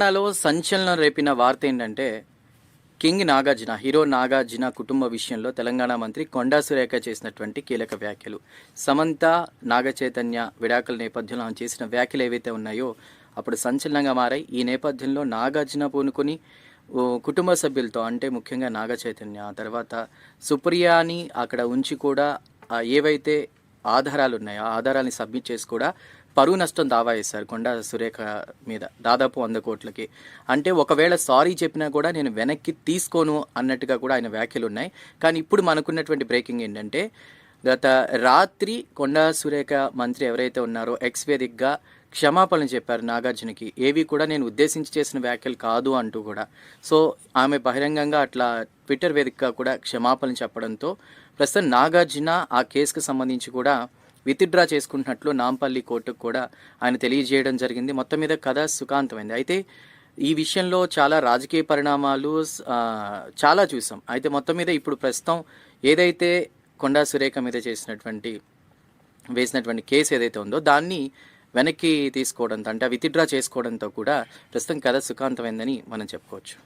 తెలంగాణలో సంచలనం రేపిన వార్త ఏంటంటే కింగ్ నాగార్జున హీరో నాగార్జున కుటుంబ విషయంలో తెలంగాణ మంత్రి కొండా సురేఖ చేసినటువంటి కీలక వ్యాఖ్యలు. సమంత నాగచైతన్య విడాకుల నేపథ్యంలో ఆమె చేసిన వ్యాఖ్యలు ఏవైతే ఉన్నాయో అప్పుడు సంచలనంగా మారాయి. ఈ నేపథ్యంలో నాగార్జున పూనుకొని కుటుంబ సభ్యులతో అంటే ముఖ్యంగా నాగచైతన్య తర్వాత సుప్రియాని అక్కడ ఉంచి కూడా ఏవైతే ఆధారాలు ఉన్నాయో ఆ ఆధారాన్ని సబ్మిట్ చేసి కూడా పరువు నష్టం దావా వేశారు కొండా సురేఖ మీద దాదాపు 100 కోట్లకి. అంటే ఒకవేళ సారీ చెప్పినా కూడా నేను వెనక్కి తీసుకోను అన్నట్టుగా కూడా ఆయన వ్యాఖ్యలు ఉన్నాయి. కానీ ఇప్పుడు మనకున్నటువంటి బ్రేకింగ్ ఏంటంటే గత రాత్రి కొండా సురేఖ మంత్రి ఎవరైతే ఉన్నారో ఎక్స్ వేదికగా క్షమాపణలు చెప్పారు నాగార్జునకి. ఏవి కూడా నేను ఉద్దేశించి చేసిన వ్యాఖ్యలు కాదు అంటూ కూడా. సో ఆమె బహిరంగంగా అట్లా ట్విట్టర్ వేదికగా కూడా క్షమాపణలు చెప్పడంతో ప్రస్తుతం నాగార్జున ఆ కేసుకు సంబంధించి కూడా విత్డ్రా చేసుకుంటున్నట్లు నాంపల్లి కోర్టుకు కూడా ఆయన తెలియజేయడం జరిగింది. మొత్తం మీద కథ సుఖాంతమైంది. అయితే ఈ విషయంలో చాలా రాజకీయ పరిణామాలు చాలా చూసాం. అయితే మొత్తం మీద ఇప్పుడు ప్రస్తుతం ఏదైతే కొండా సురేఖ మీద వేసినటువంటి కేసు ఏదైతే ఉందో దాన్ని వెనక్కి తీసుకోవడంతో అంటే విత్డ్రా చేసుకోవడంతో కూడా ప్రస్తుతం కథ సుఖాంతమైందని మనం చెప్పుకోవచ్చు.